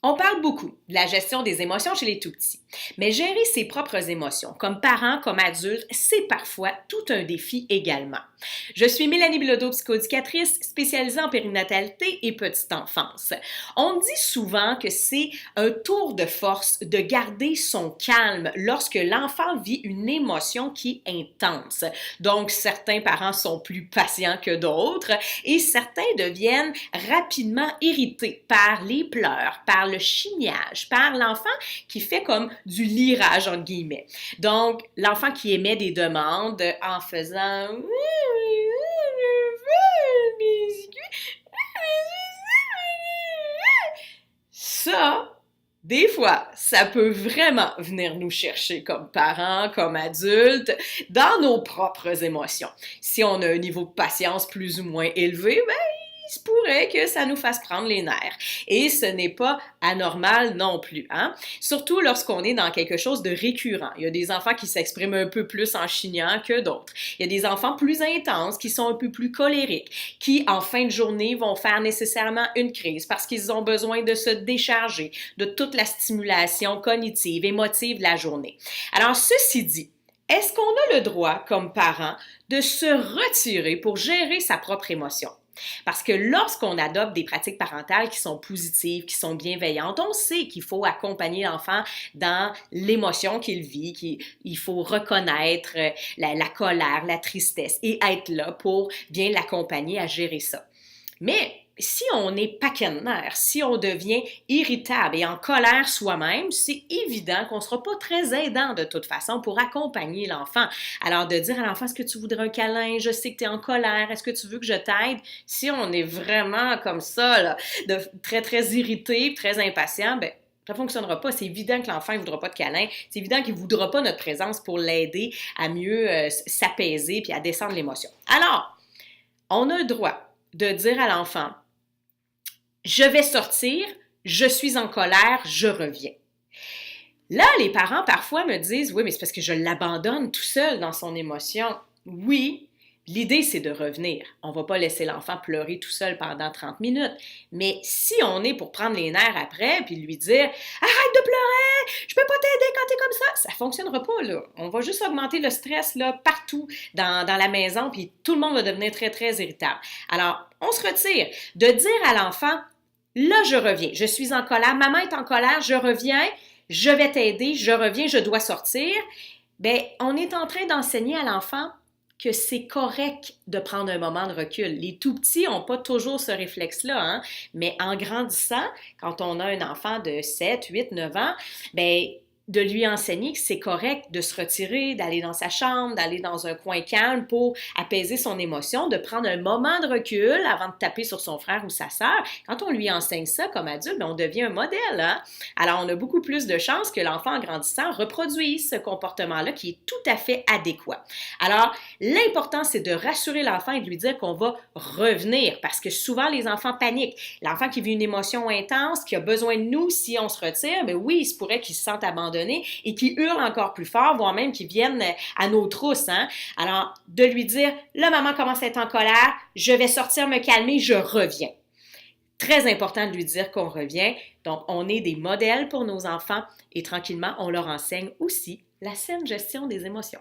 On parle beaucoup de la gestion des émotions chez les tout-petits, mais gérer ses propres émotions, comme parents, comme adultes, c'est parfois tout un défi également. Je suis Mélanie Bilodeau, psychoéducatrice spécialisée en périnatalité et petite enfance. On dit souvent que c'est un tour de force de garder son calme lorsque l'enfant vit une émotion qui est intense. Donc, certains parents sont plus patients que d'autres et certains deviennent rapidement irrités par les pleurs, par le chignage, par l'enfant qui fait comme du lirage, entre guillemets. Donc, l'enfant qui émet des demandes en faisant ça, des fois, ça peut vraiment venir nous chercher comme parents, comme adultes, dans nos propres émotions. Si on a un niveau de patience plus ou moins élevé, ben, il se pourrait que ça nous fasse prendre les nerfs. Et ce n'est pas anormal non plus, hein? Surtout lorsqu'on est dans quelque chose de récurrent. Il y a des enfants qui s'expriment un peu plus en chignant que d'autres. Il y a des enfants plus intenses qui sont un peu plus colériques, qui en fin de journée vont faire nécessairement une crise parce qu'ils ont besoin de se décharger de toute la stimulation cognitive, émotive de la journée. Alors, ceci dit, est-ce qu'on a le droit, comme parent, de se retirer pour gérer sa propre émotion? Parce que lorsqu'on adopte des pratiques parentales qui sont positives, qui sont bienveillantes, on sait qu'il faut accompagner l'enfant dans l'émotion qu'il vit, qu'il faut reconnaître la colère, la tristesse et être là pour bien l'accompagner à gérer ça. Mais si on est paquet de nerfs, si on devient irritable et en colère soi-même, c'est évident qu'on ne sera pas très aidant de toute façon pour accompagner l'enfant. Alors de dire à l'enfant, est-ce que tu voudrais un câlin? Je sais que tu es en colère, est-ce que tu veux que je t'aide? Si on est vraiment comme ça, là, très très irrité, très impatient, ben ça ne fonctionnera pas. C'est évident que l'enfant ne voudra pas de câlin. C'est évident qu'il ne voudra pas notre présence pour l'aider à mieux s'apaiser puis à descendre l'émotion. Alors, on a le droit de dire à l'enfant, je vais sortir, je suis en colère, je reviens. Là, les parents parfois me disent, oui, mais c'est parce que je l'abandonne tout seul dans son émotion. Oui, l'idée c'est de revenir. On ne va pas laisser l'enfant pleurer tout seul pendant 30 minutes. Mais si on est pour prendre les nerfs après puis lui dire, arrête de pleurer, je peux pas t'aider quand t'es comme ça ne fonctionnera pas, là. On va juste augmenter le stress là, partout dans la maison puis tout le monde va devenir très, très irritable. Alors, on se retire. De dire à l'enfant, là, je reviens. Je suis en colère. Maman est en colère. Je reviens. Je vais t'aider. Je reviens. Je dois sortir. Bien, on est en train d'enseigner à l'enfant que c'est correct de prendre un moment de recul. Les tout-petits n'ont pas toujours ce réflexe-là, hein? Mais en grandissant, quand on a un enfant de 7, 8, 9 ans, bien, de lui enseigner que c'est correct de se retirer, d'aller dans sa chambre, d'aller dans un coin calme pour apaiser son émotion, de prendre un moment de recul avant de taper sur son frère ou sa sœur. Quand on lui enseigne ça comme adulte, on devient un modèle, hein? Alors, on a beaucoup plus de chances que l'enfant en grandissant reproduise ce comportement-là qui est tout à fait adéquat. Alors, l'important, c'est de rassurer l'enfant et de lui dire qu'on va revenir parce que souvent, les enfants paniquent. L'enfant qui vit une émotion intense, qui a besoin de nous si on se retire, bien oui, il se pourrait qu'il se sente abandonné et qui hurlent encore plus fort, voire même qui viennent à nos trousses. Hein? Alors, de lui dire, là, maman commence à être en colère, je vais sortir me calmer, je reviens. Très important de lui dire qu'on revient. Donc, on est des modèles pour nos enfants et tranquillement, on leur enseigne aussi la saine gestion des émotions.